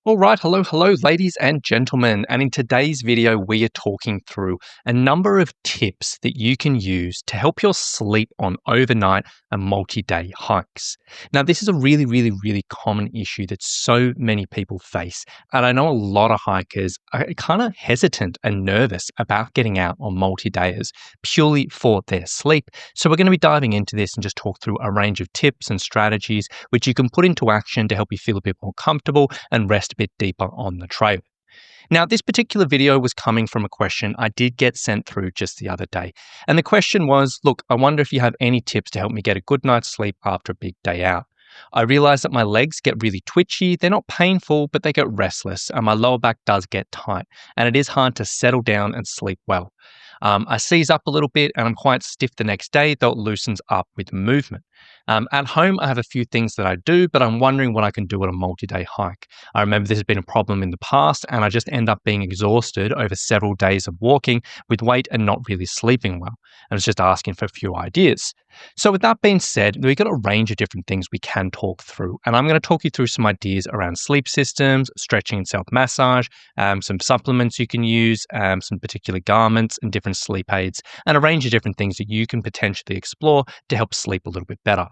All right, hello, ladies and gentlemen. And in today's video, we are talking through a number of tips that you can use to help your sleep on overnight and multi-day hikes. Now, this is a really common issue that so many people face. And I know a lot of hikers are kind of hesitant and nervous about getting out on multi-dayers purely for their sleep. So we're going to be diving into this and just talk through a range of tips and strategies which you can put into action to help you feel a bit more comfortable and rest a bit deeper on the trail. Now, this particular video was coming from a question I did get sent through just the other day. And the question was, look, I wonder if you have any tips to help me get a good night's sleep after a big day out. I realize that my legs get really twitchy. They're not painful, but they get restless, and my lower back does get tight, and it is hard to settle down and sleep well. I seize up a little bit and I'm quite stiff the next day, though it loosens up with movement. At home, I have a few things that I do, but I'm wondering what I can do on a multi-day hike. I remember this has been a problem in the past, and I just end up being exhausted over several days of walking with weight and not really sleeping well. I was just asking for a few ideas. So with that being said, we've got a range of different things we can talk through, and I'm going to talk you through some ideas around sleep systems, stretching and self-massage, some supplements you can use, some particular garments and different sleep aids, and a range of different things that you can potentially explore to help sleep a little bit better.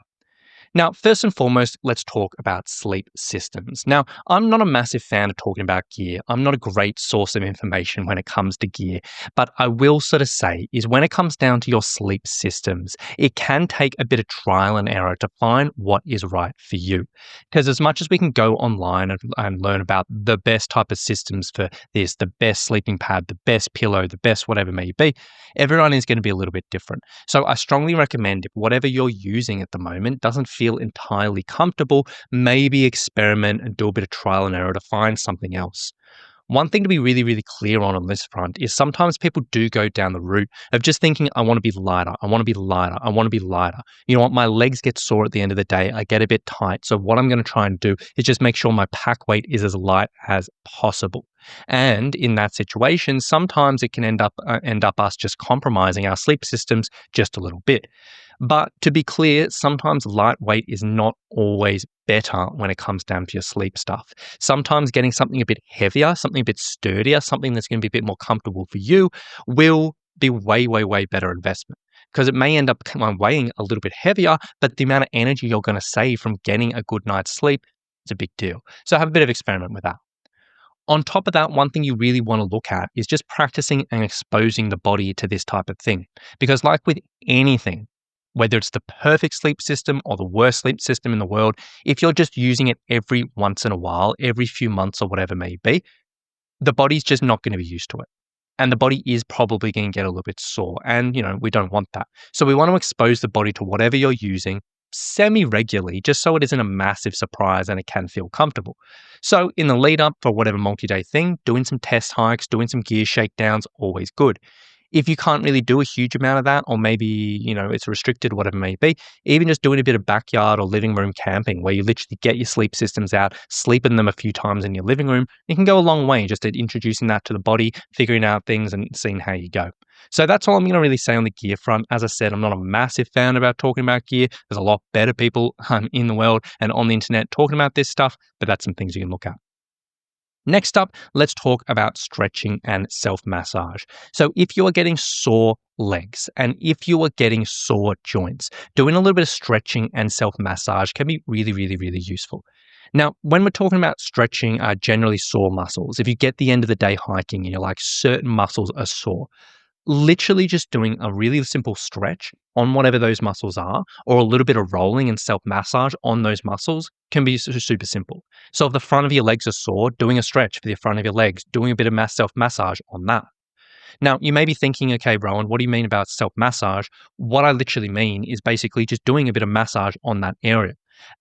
Now, first and foremost, let's talk about sleep systems. Now, I'm not a massive fan of talking about gear. I'm not a great source of information when it comes to gear. But I will sort of say is when it comes down to your sleep systems, it can take a bit of trial and error to find what is right for you. Because as much as we can go online and learn about the best type of systems for this, the best sleeping pad, the best pillow, the best whatever it may be, everyone is going to be a little bit different. So I strongly recommend if whatever you're using at the moment doesn't feel entirely comfortable, maybe experiment and do a bit of trial and error to find something else. One thing to be really clear on this front is sometimes people do go down the route of just thinking, I want to be lighter, I want to be lighter, I want to be lighter. You know what? My legs get sore at the end of the day. I get a bit tight. So what I'm going to try and do is just make sure my pack weight is as light as possible. And in that situation, sometimes it can end up us just compromising our sleep systems just a little bit. But to be clear, sometimes lightweight is not always better when it comes down to your sleep stuff. Sometimes getting something a bit heavier, something a bit sturdier, something that's going to be a bit more comfortable for you will be way better investment. Because it may end up weighing a little bit heavier, but the amount of energy you're going to save from getting a good night's sleep is a big deal. So have a bit of experiment with that. On top of that, one thing you really want to look at is just practicing and exposing the body to this type of thing. Because like with anything, whether it's the perfect sleep system or the worst sleep system in the world, if you're just using it every once in a while, every few months or whatever it may be, the body's just not going to be used to it. And the body is probably going to get a little bit sore. And, we don't want that. So we want to expose the body to whatever you're using semi-regularly, just so it isn't a massive surprise and it can feel comfortable. So in the lead up for whatever multi-day thing, doing some test hikes, doing some gear shakedowns, always good. If you can't really do a huge amount of that, or maybe, it's restricted, whatever it may be, even just doing a bit of backyard or living room camping where you literally get your sleep systems out, sleep in them a few times in your living room, it can go a long way just at introducing that to the body, figuring out things and seeing how you go. So that's all I'm going to really say on the gear front. As I said, I'm not a massive fan about talking about gear. There's a lot better people in the world and on the internet talking about this stuff, but that's some things you can look at. Next up, let's talk about stretching and self-massage. So if you are getting sore legs and if you are getting sore joints, doing a little bit of stretching and self-massage can be really useful. Now, when we're talking about stretching generally sore muscles, if you get the end of the day hiking and you're like certain muscles are sore, literally just doing a really simple stretch on whatever those muscles are, or a little bit of rolling and self-massage on those muscles can be super simple. So if the front of your legs are sore, doing a stretch for the front of your legs, doing a bit of self-massage on that. Now, you may be thinking, okay, Rowan, what do you mean about self-massage? What I literally mean is basically just doing a bit of massage on that area.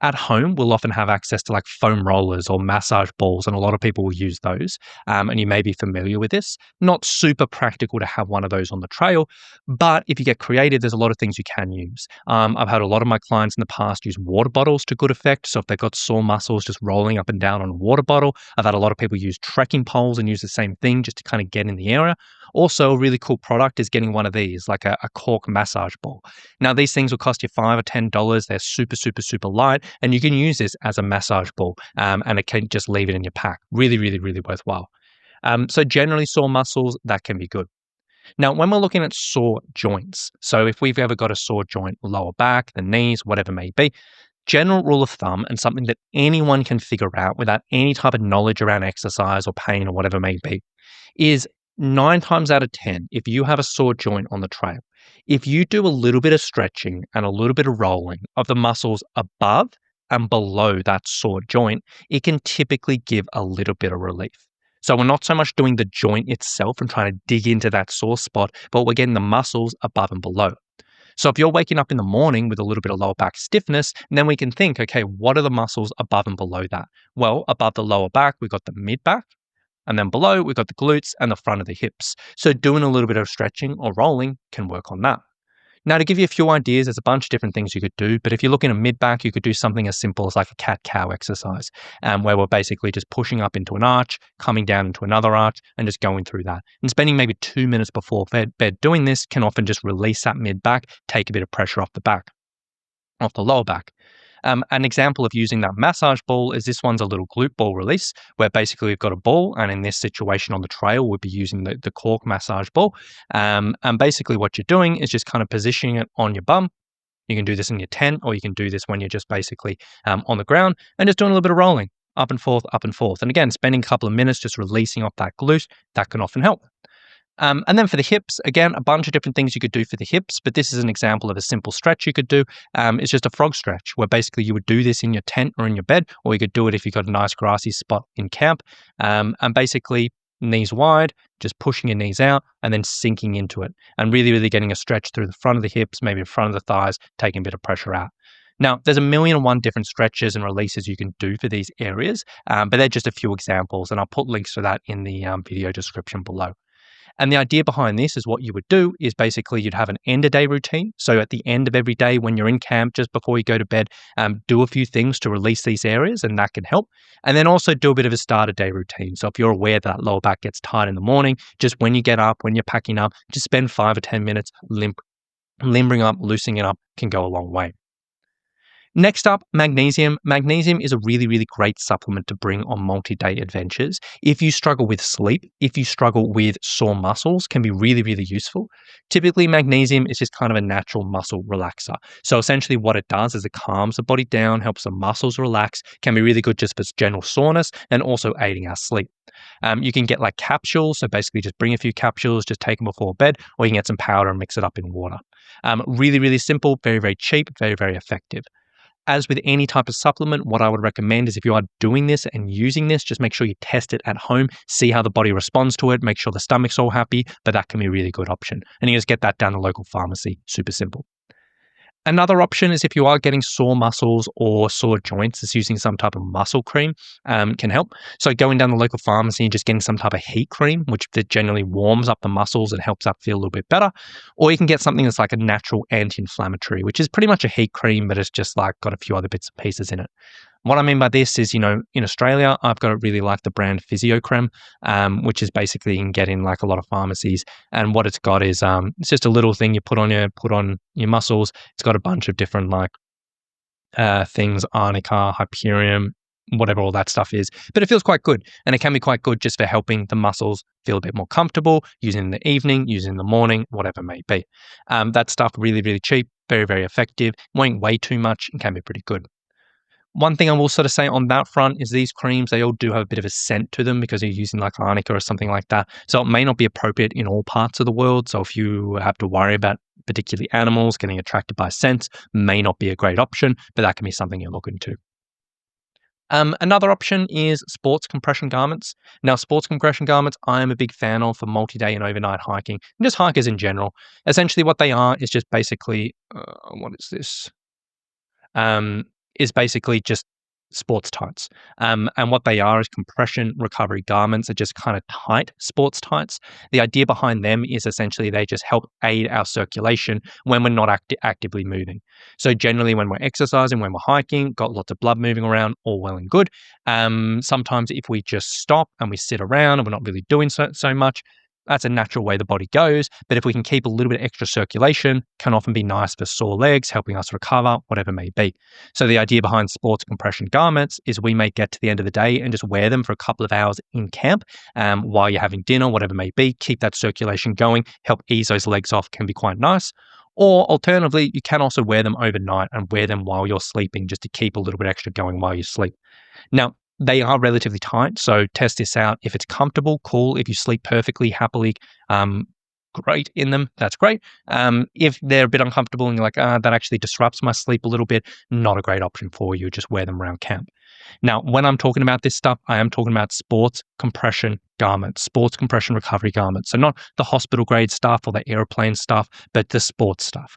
At home, we'll often have access to like foam rollers or massage balls, and a lot of people will use those. And you may be familiar with this. Not super practical to have one of those on the trail, but if you get creative, there's a lot of things you can use. I've had a lot of my clients in the past use water bottles to good effect. So if they've got sore muscles, just rolling up and down on a water bottle. I've had a lot of people use trekking poles and use the same thing just to kind of get in the area. Also, a really cool product is getting one of these, like a cork massage ball. Now, these things will cost you $5 or $10. They're super light. tight, and you can use this as a massage ball, and it can just leave it in your pack. Really, really, really worthwhile. So generally sore muscles, that can be good. Now, when we're looking at sore joints, so if we've ever got a sore joint, lower back, the knees, whatever it may be, general rule of thumb and something that anyone can figure out without any type of knowledge around exercise or pain or whatever it may be, is 9 times out of 10, if you have a sore joint on the trail, if you do a little bit of stretching and a little bit of rolling of the muscles above and below that sore joint, it can typically give a little bit of relief. So we're not so much doing the joint itself and trying to dig into that sore spot, but we're getting the muscles above and below. So if you're waking up in the morning with a little bit of lower back stiffness, then we can think, okay, what are the muscles above and below that? Well, above the lower back, we've got the mid back. And then below, we've got the glutes and the front of the hips. So doing a little bit of stretching or rolling can work on that. Now, to give you a few ideas, there's a bunch of different things you could do. But if you're looking at mid-back, you could do something as simple as like a cat-cow exercise, where we're basically just pushing up into an arch, coming down into another arch, and just going through that. And spending maybe 2 minutes before bed doing this can often just release that mid-back, take a bit of pressure off the back, off the lower back. An example of using that massage ball is this one's a little glute ball release, where basically we've got a ball, and in this situation on the trail, we'll be using the cork massage ball. And basically what you're doing is just kind of positioning it on your bum. You can do this in your tent, or you can do this when you're just basically on the ground and just doing a little bit of rolling, up and forth, up and forth. And again, spending a couple of minutes just releasing off that glute, that can often help. And then for the hips, again, a bunch of different things you could do for the hips, but this is an example of a simple stretch you could do. It's just a frog stretch, where basically you would do this in your tent or in your bed, or you could do it if you've got a nice grassy spot in camp. And basically, knees wide, just pushing your knees out and then sinking into it, and really, really getting a stretch through the front of the hips, maybe the front of the thighs, taking a bit of pressure out. Now, there's 1,000,001 different stretches and releases you can do for these areas, but they're just a few examples, and I'll put links to that in the video description below. And the idea behind this is what you would do is basically you'd have an end of day routine. So at the end of every day when you're in camp, just before you go to bed, do a few things to release these areas, and that can help. And then also do a bit of a start of day routine. So if you're aware that lower back gets tight in the morning, just when you get up, when you're packing up, just spend 5 or 10 minutes limbering up, loosening it up can go a long way. Next up, magnesium. Magnesium is a really, really great supplement to bring on multi-day adventures. If you struggle with sleep, if you struggle with sore muscles, can be really, really useful. Typically, magnesium is just kind of a natural muscle relaxer. So essentially what it does is it calms the body down, helps the muscles relax, can be really good just for general soreness and also aiding our sleep. You can get like capsules. So basically just bring a few capsules, just take them before bed, or you can get some powder and mix it up in water. Really, really simple, very, very cheap, very, very effective. As with any type of supplement, what I would recommend is if you are doing this and using this, just make sure you test it at home, see how the body responds to it, make sure the stomach's all happy, but that can be a really good option. And you just get that down the local pharmacy, super simple. Another option is if you are getting sore muscles or sore joints, is using some type of muscle cream can help. So going down the local pharmacy and just getting some type of heat cream, which generally warms up the muscles and helps that feel a little bit better. Or you can get something that's like a natural anti-inflammatory, which is pretty much a heat cream, but it's just like got a few other bits and pieces in it. What I mean by this is, in Australia, I've got to really like the brand Physiocrem, which is basically you can get in like a lot of pharmacies. And what it's got is it's just a little thing you put on your muscles. It's got a bunch of different like things, arnica, hyperion, whatever all that stuff is. But it feels quite good, and it can be quite good just for helping the muscles feel a bit more comfortable, using in the evening, using in the morning, whatever it may be. That stuff really, really cheap, very, very effective. Won't weigh too much and can be pretty good. One thing I will sort of say on that front is these creams, they all do have a bit of a scent to them because you're using like arnica or something like that. So it may not be appropriate in all parts of the world. So if you have to worry about particularly animals getting attracted by scents, may not be a great option, but that can be something you're looking to. Another option is sports compression garments. Now, sports compression garments, I am a big fan of for multi-day and overnight hiking, and just hikers in general. Essentially what they are is just basically, what is this? Is basically just sports tights. And what they are is compression recovery garments. They're just kind of tight sports tights. The idea behind them is essentially they just help aid our circulation when we're not actively moving. So generally when we're exercising, when we're hiking, got lots of blood moving around, all well and good. Sometimes if we just stop and we sit around and we're not really doing so much, That's a natural way the body goes. But if we can keep a little bit extra circulation, can often be nice for sore legs, helping us recover, whatever it may be. So the idea behind sports compression garments is we may get to the end of the day and just wear them for a couple of hours in camp while you're having dinner, whatever it may be, keep that circulation going, help ease those legs off, can be quite nice. Or alternatively, you can also wear them overnight and wear them while you're sleeping just to keep a little bit extra going while you sleep. Now, they are relatively tight, so test this out. If it's comfortable, cool. If you sleep perfectly, happily, great in them, that's great. If they're a bit uncomfortable and you're like, that actually disrupts my sleep a little bit, not a great option for you. Just wear them around camp. Now, when I'm talking about this stuff, I am talking about sports compression garments, sports compression recovery garments. So not the hospital grade stuff or the airplane stuff, but the sports stuff.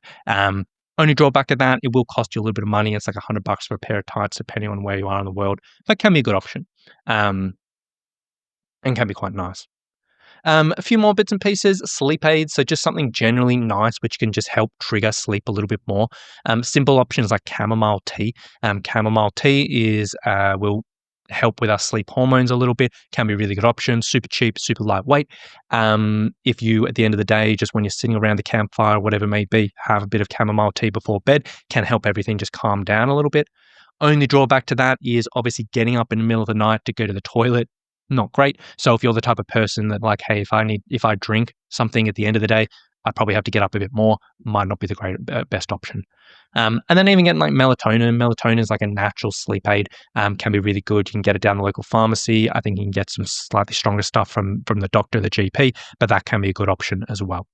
Only drawback of that, it will cost you a little bit of money. It's like $100 for a pair of tights, depending on where you are in the world. That can be a good option, and can be quite nice. A few more bits and pieces, sleep aids. So just something generally nice, which can just help trigger sleep a little bit more. Simple options like chamomile tea. Chamomile tea will help with our sleep hormones a little bit. Can be a really good option. Super cheap, super lightweight. If you, at the end of the day, just when you're sitting around the campfire, whatever it may be, have a bit of chamomile tea before bed, can help everything just calm down a little bit. Only drawback to that is obviously getting up in the middle of the night to go to the toilet. Not great. So if you're the type of person that like, hey, if I drink something at the end of the day, I probably have to get up a bit more, might not be the best option. And then even getting like melatonin. Melatonin is like a natural sleep aid, can be really good. You can get it down the local pharmacy. I think you can get some slightly stronger stuff from the doctor, the GP, but that can be a good option as well.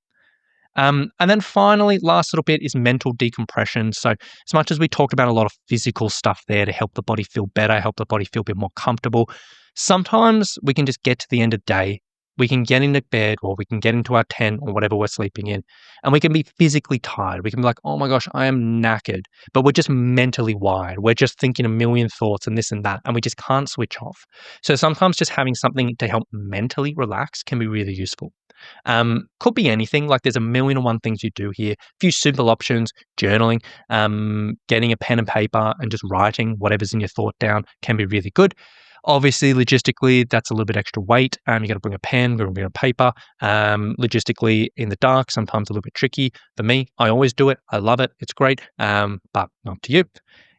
And then finally, last little bit is mental decompression. So as much as we talked about a lot of physical stuff there to help the body feel better, help the body feel a bit more comfortable, sometimes we can just get to the end of the day, we can get into bed or we can get into our tent or whatever we're sleeping in, and we can be physically tired. We can be like, oh my gosh, I am knackered, but we're just mentally wired. We're just thinking a million thoughts and this and that, and we just can't switch off. So sometimes just having something to help mentally relax can be really useful. Could be anything. Like there's a million and one things you do here. A few simple options: journaling, getting a pen and paper and just writing whatever's in your thought down can be really good. Obviously, logistically, that's a little bit extra weight. You got to bring a pen, got to bring a paper. Logistically, in the dark, sometimes a little bit tricky. For me, I always do it. I love it. It's great. But not to you.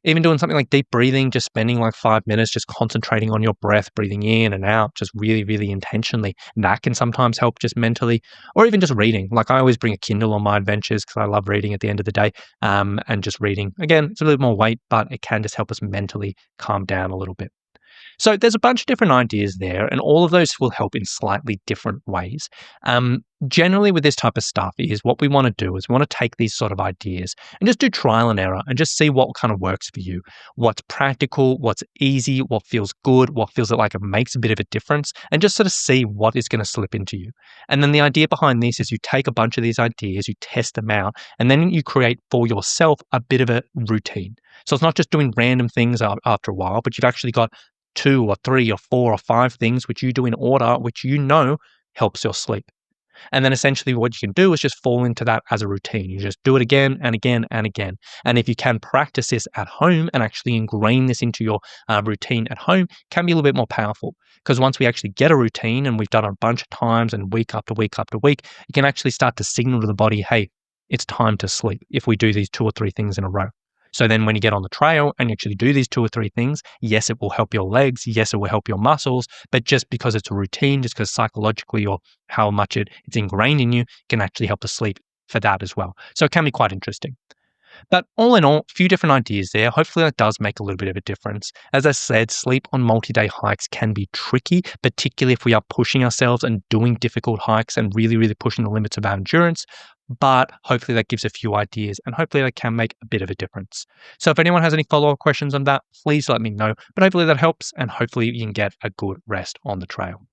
Even doing something like deep breathing, just spending like 5 minutes, just concentrating on your breath, breathing in and out, just really, really intentionally. That can sometimes help just mentally, or even just reading. Like I always bring a Kindle on my adventures because I love reading at the end of the day. And just reading, again, it's a little more weight, but it can just help us mentally calm down a little bit. So there's a bunch of different ideas there, and all of those will help in slightly different ways. Generally, with this type of stuff, is what we want to do is we want to take these sort of ideas and just do trial and error and just see what kind of works for you, what's practical, what's easy, what feels good, what feels like it makes a bit of a difference, and just sort of see what is going to slip into you. And then the idea behind this is you take a bunch of these ideas, you test them out, and then you create for yourself a bit of a routine. So it's not just doing random things after a while, but you've actually got 2 or 3 or 4 or 5 things which you do in order, which you know helps your sleep. And then essentially what you can do is just fall into that as a routine. You just do it again and again and again. And if you can practice this at home and actually ingrain this into your routine at home, it can be a little bit more powerful. Because once we actually get a routine and we've done it a bunch of times and week after week after week, you can actually start to signal to the body, hey, it's time to sleep if we do these 2 or 3 things in a row. So then when you get on the trail and you actually do these 2 or 3 things, yes, it will help your legs. Yes, it will help your muscles. But just because it's a routine, just because psychologically or how much it's ingrained in you, can actually help us sleep for that as well. So it can be quite interesting. But all in all, a few different ideas there. Hopefully that does make a little bit of a difference. As I said, sleep on multi-day hikes can be tricky, particularly if we are pushing ourselves and doing difficult hikes and really, really pushing the limits of our endurance. But hopefully that gives a few ideas and hopefully that can make a bit of a difference. So if anyone has any follow-up questions on that, please let me know. But hopefully that helps and hopefully you can get a good rest on the trail.